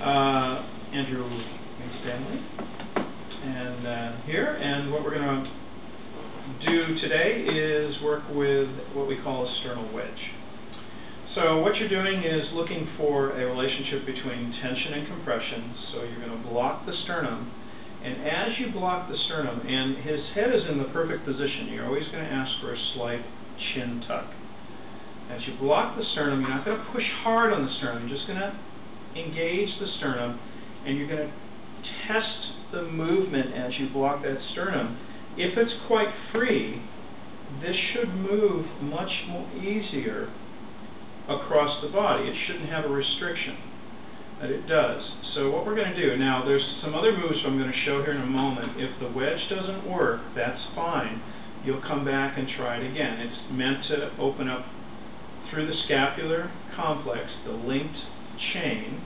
Andrew Stanley, and here, and what we're going to do today is work with what we call a sternal wedge. So what you're doing is looking for a relationship between tension and compression. So you're going to block the sternum, and as you block the sternum, and his head is in the perfect position, you're always going to ask for a slight chin tuck. As you block the sternum, you're not going to push hard on the sternum, you're just going to engage the sternum, and you're going to test the movement as you block that sternum. If it's quite free, this should move much more easier across the body. It shouldn't have a restriction, but it does. So what we're going to do now, there's some other moves I'm going to show here in a moment. If the wedge doesn't work, that's fine. You'll come back and try it again. It's meant to open up through the scapular complex, the linked chain,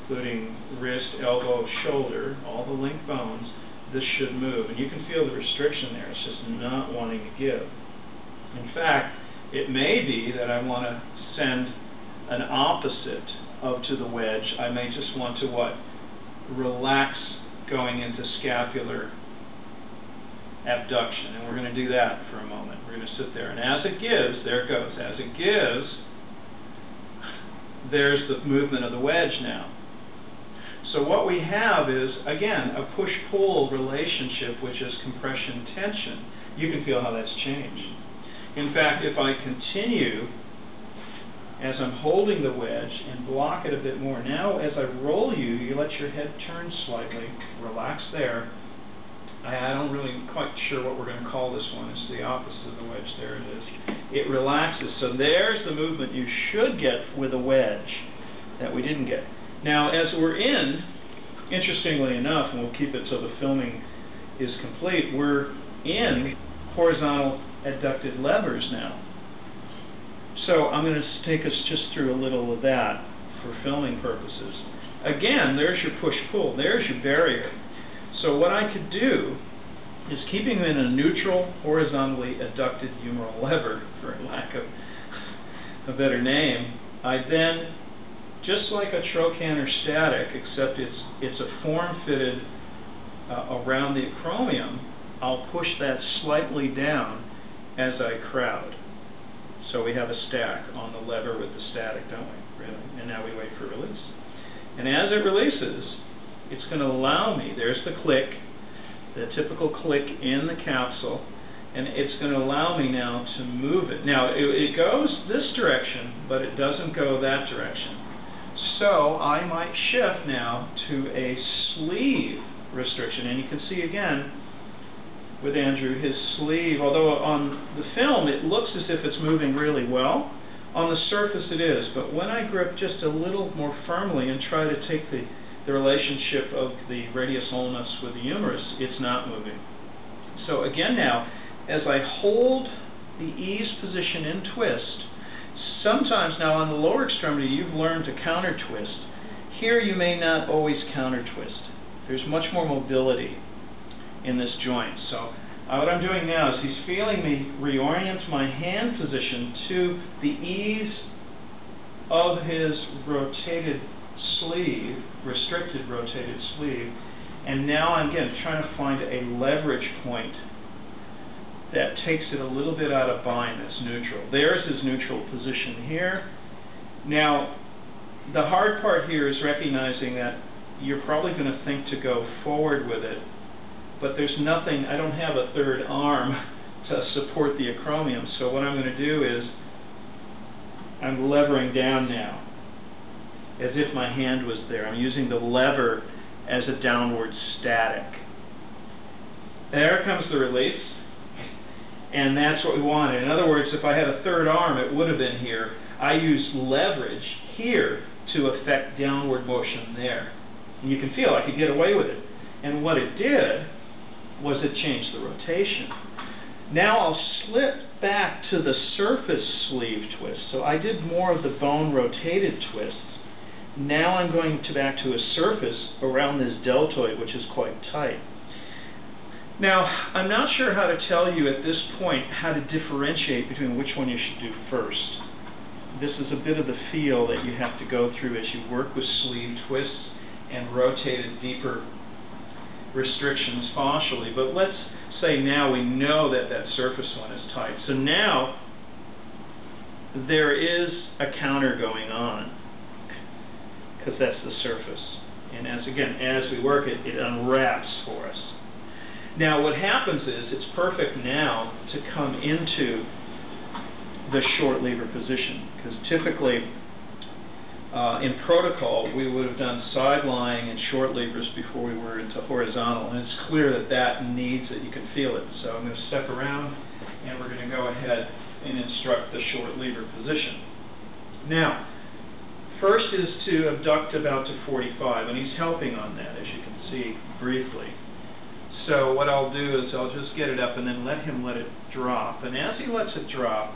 including wrist, elbow, shoulder, all the linked bones. This should move, and you can feel the restriction there. It's just not wanting to give. In fact, it may be that I want to send an opposite to the wedge. I may just want to relax going into scapular abduction, and we're going to do that for a moment. We're going to sit there, and as it gives, there it goes. As it gives, there's the movement of the wedge now. So what we have is, again, a push-pull relationship, which is compression-tension. You can feel how that's changed. In fact, if I continue as I'm holding the wedge and block it a bit more, now as I roll you, you let your head turn slightly, relax there. I'm really quite sure what we're going to call this one. It's the opposite of the wedge. There it is. It relaxes. So there's the movement you should get with a wedge that we didn't get. Now, as we're in, interestingly enough, and we'll keep it till the filming is complete, we're in horizontal adducted levers now. So I'm going to take us just through a little of that for filming purposes. Again, there's your push-pull. There's your barrier. So what I could do is, keeping them in a neutral, horizontally adducted humeral lever, for lack of a better name, I then, just like a trochanter static, except it's a form fitted around the acromion, I'll push that slightly down as I crowd. So we have a stack on the lever with the static, don't we? Really? And now we wait for release. And as it releases, it's going to allow me, there's the click, the typical click in the capsule, and it's going to allow me now to move it. Now, it goes this direction, but it doesn't go that direction. So I might shift now to a sleeve restriction, and you can see again with Andrew, his sleeve, although on the film it looks as if it's moving really well, on the surface it is, but when I grip just a little more firmly and try to take the relationship of the radius ulnus with the humerus, it's not moving. So again now, as I hold the ease position in twist, sometimes now on the lower extremity you've learned to counter twist. Here you may not always counter twist. There's much more mobility in this joint. So what I'm doing now is he's feeling me reorient my hand position to the ease of his rotated sleeve, restricted rotated sleeve, and now I'm again trying to find a leverage point that takes it a little bit out of bind, that's neutral. There's his neutral position here. Now, the hard part here is recognizing that you're probably going to think to go forward with it, but there's nothing, I don't have a third arm to support the acromion, so what I'm going to do is I'm levering down now, as if my hand was there. I'm using the lever as a downward static. There comes the release. And that's what we wanted. In other words, if I had a third arm, it would have been here. I used leverage here to affect downward motion there. And you can feel I could get away with it. And what it did was it changed the rotation. Now I'll slip back to the surface sleeve twist. So I did more of the bone rotated twists. Now I'm going back to a surface around this deltoid, which is quite tight. Now, I'm not sure how to tell you at this point how to differentiate between which one you should do first. this is a bit of the feel that you have to go through as you work with sleeve twists and rotated deeper restrictions fascially. But let's say now we know that that surface one is tight. So now there is a counter going on, because that's the surface. And as we work it, it unwraps for us. Now what happens is it's perfect now to come into the short lever position, because typically in protocol we would have done side lying and short levers before we were into horizontal, and it's clear that that needs it. You can feel it. So I'm going to step around and we're going to go ahead and instruct the short lever position. Now, first is to abduct about to 45, and he's helping on that, as you can see briefly. So what I'll do is I'll just get it up and then let it drop. And as he lets it drop,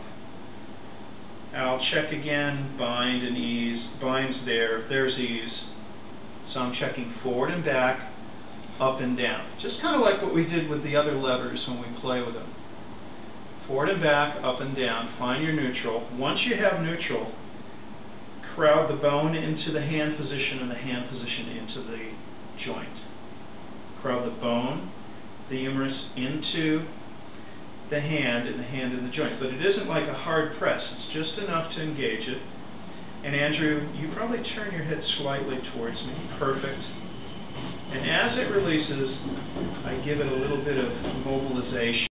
I'll check again, bind and ease. Bind's there, there's ease. So I'm checking forward and back, up and down. Just kind of like what we did with the other levers when we play with them. Forward and back, up and down. Find your neutral. Once you have neutral, crowd the bone into the hand position and the hand position into the joint. Crowd the bone, the humerus into the hand and the hand in the joint. But it isn't like a hard press. It's just enough to engage it. And Andrew, you probably turn your head slightly towards me. Perfect. And as it releases, I give it a little bit of mobilization.